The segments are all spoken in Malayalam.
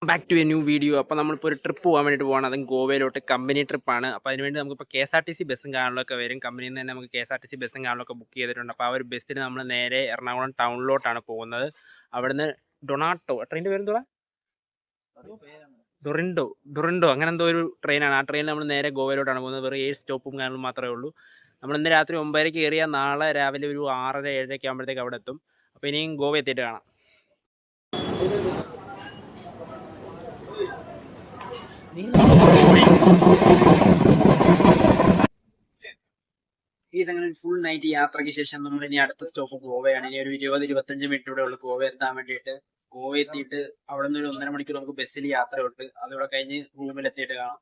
Back to a new video. അപ്പോൾ നമ്മളിപ്പോൾ ഒരു ട്രിപ്പ് പോകാൻ വേണ്ടിയിട്ട് പോകണം. അതും ഗോവയിലോട്ട് കമ്പനി ട്രിപ്പാണ്. അപ്പോൾ അതിനുവേണ്ടി നമുക്കിപ്പോൾ KSRTC ബസ്സും കാണലൊക്കെ വരും. കമ്പനിയിൽ നിന്ന് തന്നെ നമുക്ക് KSRTC ബസ്സും കാണലൊക്കെ ബുക്ക് ചെയ്തിട്ടുണ്ട്. അപ്പോൾ ആ ഒരു ബസ്സിന് നമ്മൾ നേരെ എറണാകുളം ടൗണിലോട്ടാണ് പോകുന്നത്. അവിടുന്ന് ഡൊണാട്ടോ ട്രെയിനിൻ്റെ പേരെന്തുവാ, ഡുറിൻഡോ അങ്ങനെ എന്തോ ഒരു ട്രെയിനാണ്. ആ ട്രെയിനിൽ നമ്മൾ നേരെ ഗോവയിലോട്ടാണ് പോകുന്നത്. വെറും 7 സ്റ്റോപ്പും കാര്യങ്ങളും മാത്രമേ ഉള്ളൂ. നമ്മൾ ഇന്ന് രാത്രി 9:30 കയറിയാൽ നാളെ രാവിലെ ഒരു 6:30 7:00 ആകുമ്പോഴത്തേക്ക് അവിടെ എത്തും. അപ്പോൾ ഇനിയും ഗോവ എത്തിയിട്ട് കാണാം. ഈ അങ്ങനെ ഫുൾ നൈറ്റ് യാത്രയ്ക്ക് ശേഷം നമ്മൾ ഇനി അടുത്ത സ്റ്റോപ്പ് ഗോവയാണ്. ഇനി ഒരു 20-25 മിനിറ്റ് കൂടെ ഉള്ളു ഗോവ എത്താൻ വേണ്ടിയിട്ട്. ഗോവ എത്തിയിട്ട് അവിടെ നിന്ന് ഒരു 1.5 മണിക്കൂർ നമുക്ക് ബസ്സിൽ യാത്രയുണ്ട്. അതുകൂടെ കഴിഞ്ഞ് റൂമിൽ എത്തിയിട്ട് കാണാം.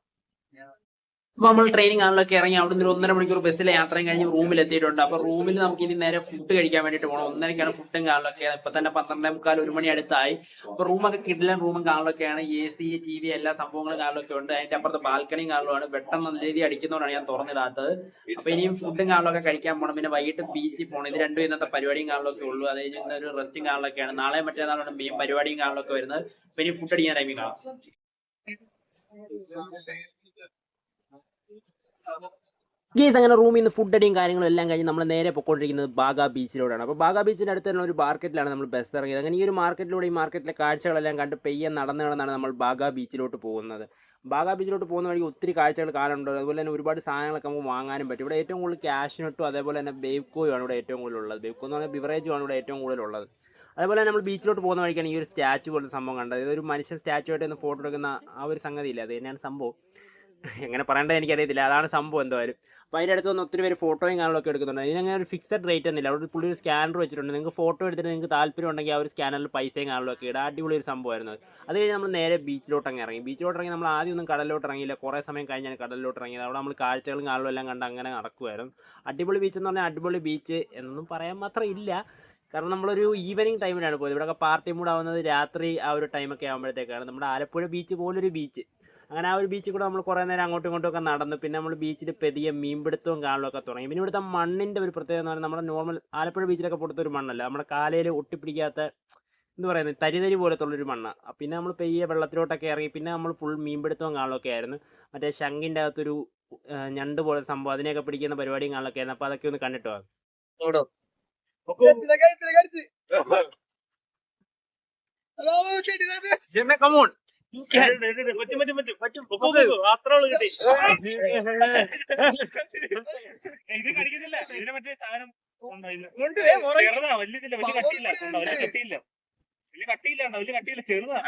അപ്പോൾ നമ്മൾ ട്രെയിനിങ് ആണല്ലോ ഇറങ്ങി അവിടെ നിന്ന് 1.5 മണിക്കൂർ ബസ്സിലെ യാത്രയും കഴിഞ്ഞ് റൂമിൽ എത്തിയിട്ടുണ്ട്. അപ്പോൾ റൂമിൽ നമുക്ക് ഇനി നേരെ ഫുഡ് കഴിക്കാൻ വേണ്ടിയിട്ട് പോകണം. 1:30ക്കാണ് ഫുഡും കാണലൊക്കെ. ഇപ്പൊ തന്നെ 12:45 1 മണി അടുത്തായി. അപ്പോൾ റൂമൊക്കെ കിടിലൻ റൂമും കാണലൊക്കെയാണ്. AC TV എല്ലാ സംഭവങ്ങളും കാണലൊക്കെ ഉണ്ട്. അതിന്റെ അപ്പുറത്ത് ബാൽക്കണിയും കാണലുമാണ്. വെട്ടം നല്ല രീതി അടിക്കുന്നതുകൊണ്ടാണ് ഞാൻ തുറന്നിടാത്തത്. അപ്പൊ ഇനിയും ഫുഡും കാണലൊക്കെ കഴിക്കാൻ പോകണം. പിന്നെ വൈകിട്ട് ബീച്ചിൽ പോകണം. ഇത് രണ്ടും ഇന്നത്തെ പരിപാടിയും കാണലൊക്കെ ഉള്ളൂ. അത് കഴിഞ്ഞ് ഒരു റെസ്റ്റും കാണലൊക്കെയാണ്. നാളെ മറ്റേനാളാണ് മെയിൻ പരിപാടിയും കാണലൊക്കെ വരുന്നത്. അപ്പൊ ഇനി ഫുഡ് അടിക്കാൻ ടൈമിൽ കാണാം. ഗീസ് അങ്ങനെ റൂമിൽ നിന്ന് ഫുഡ് അടിയും കാര്യങ്ങളും എല്ലാം കഴിഞ്ഞ് നമ്മൾ നേരെ പൊയ്ക്കൊണ്ടിരിക്കുന്നത് ബാഗ ബീച്ചിലൂടെയാണ്. അപ്പോൾ ബാഗ ബീച്ചിൻ്റെ അടുത്ത് തന്നെ ഒരു മാർക്കറ്റിലാണ് നമ്മൾ ബസ് ഇറങ്ങിയത്. അങ്ങനെ ഈ ഒരു മാർക്കറ്റിലൂടെ ഈ മാർക്കറ്റിലെ കാഴ്ചകളെല്ലാം കണ്ട് പെയ്യെ നടന്ന് നടന്നാണ് നമ്മൾ ബാഗ ബീച്ചിലോട്ട് പോകുന്നത്. ബാഗ ബീച്ചിലോട്ട് പോകുന്ന വഴി ഒത്തിരി കാഴ്ചകൾ കാണാനുണ്ട്. അതുപോലെ തന്നെ ഒരുപാട് സാധനങ്ങളൊക്കെ നമുക്ക് വാങ്ങാനും പറ്റും. ഇവിടെ ഏറ്റവും കൂടുതൽ ക്യാഷിനട്ടും അതേപോലെ തന്നെ ബേബ്കോയും ആണ് ഇവിടെ ഏറ്റവും കൂടുതലുള്ളത്. ബേബ്കോ എന്ന് പറഞ്ഞാൽ ബിവറേജും ആണ് ഇവിടെ ഏറ്റവും കൂടുതലുള്ളത്. അതേപോലെ തന്നെ നമ്മൾ ബീച്ചിലോട്ട് പോകുന്ന വഴിക്കാണ് ഈ ഒരു സ്റ്റാച്ചു പോലത്തെ സംഭവം കണ്ടത്. ഇതൊരു മനുഷ്യൻ സ്റ്റാച്ചു ആയിട്ട് ഒന്ന് ഫോട്ടോ എടുക്കുന്ന ആ ഒരു സംഗതി ഇല്ല, അത് തന്നെയാണ് സംഭവം. എങ്ങനെ പറയേണ്ടത് എനിക്കറിയത്തില്ല, അതാണ് സംഭവം എന്തായാലും. അപ്പോൾ അതിൻ്റെ അടുത്ത് വന്ന് ഒത്തിരി പേര് ഫോട്ടോയും കാണലൊക്കെ എടുക്കുന്നുണ്ട്. ഇതിനങ്ങനെ ഒരു ഫിക്സഡ് റേറ്റ് ഒന്നുമില്ല. അവിടെ പുള്ളി ഒരു സ്കാനർ വെച്ചിട്ടുണ്ട്. നിങ്ങൾക്ക് ഫോട്ടോ എടുത്തിട്ട് നിങ്ങൾക്ക് താല്പര്യം ഉണ്ടെങ്കിൽ ആ ഒരു സ്കാനറിൽ പൈസയും കാണലൊക്കെ ഇടാം. അടിപൊളി ഒരു സംഭവമായിരുന്നു. അത് കഴിഞ്ഞ് നമ്മൾ നേരെ ബീച്ചിലോട്ട് ഇറങ്ങി. ബീച്ചിലോട്ട് ഇറങ്ങി നമ്മൾ ആദ്യം ഒന്നും കടലിലോട്ട് ഇറങ്ങിയില്ല. കുറേ സമയം കഴിഞ്ഞാൽ കടലിലോട്ട് ഇറങ്ങിയത്. അവിടെ നമ്മൾ കാഴ്ചകളും കാണലും എല്ലാം കണ്ട് അങ്ങനെ നടക്കുമായിരുന്നു. അടിപൊളി ബീച്ച് എന്ന് പറഞ്ഞാൽ അടിപൊളി ബീച്ച് എന്നൊന്നും പറയാൻ മാത്രം ഇല്ല. കാരണം നമ്മളൊരു ഈവനിങ് ടൈമിലാണ് പോയത്. ഇവിടെയൊക്കെ പാർട്ടി മൂഡ് ആവുന്നത് രാത്രി ആ ഒരു ടൈമൊക്കെ ആകുമ്പോഴത്തേക്കാണ്. നമ്മുടെ ആലപ്പുഴ ബീച്ച് പോലൊരു ബീച്ച്. അങ്ങനെ ആ ഒരു ബീച്ചിൽ കൂടെ നമ്മൾ കുറേ നേരം അങ്ങോട്ടും ഇങ്ങോട്ടും ഒക്കെ നടന്നു. പിന്നെ നമ്മൾ ബീച്ചിൽ പെതിയെ മീൻപിടുത്തവും കാണലൊക്കെ തുടങ്ങി. പിന്നെ ഇവിടുത്തെ മണ്ണിൻ്റെ ഒരു പ്രത്യേകത എന്ന് പറഞ്ഞാൽ നമ്മുടെ നോർമൽ ആലപ്പുഴ ബീച്ചിലൊക്കെ കൊടുത്തൊരു മണ്ണല്ല, നമ്മുടെ കാലയിൽ ഒട്ടിപ്പിടിക്കാത്ത എന്ത് പറയുന്നത് തരി പോലത്തുള്ളൊരു മണ്ണാണ്. പിന്നെ നമ്മൾ പെയ്യെ വെള്ളത്തിലോട്ടൊക്കെ ഇറങ്ങി. പിന്നെ നമ്മൾ ഫുൾ മീൻപിടുത്തവും കാണലൊക്കെ ആയിരുന്നു. മറ്റേ ശംഖിൻ്റെ അകത്തൊരു ഞണ്ട് പോലെ സംഭവം, അതിനെയൊക്കെ പിടിക്കുന്ന പരിപാടിയും കാണലൊക്കെ ആയിരുന്നു. അപ്പോൾ അതൊക്കെ ഒന്ന് കണ്ടിട്ടോ. കമോൺ ഇത് കടിക്കുന്നില്ല. ഇതിനെ മറ്റേ സാധനം ചെറുതാ, വലിയ കട്ടിയില്ല, വലിയ കട്ടിയില്ല, വലിയ കട്ടിയില്ല, ചെറുതാ.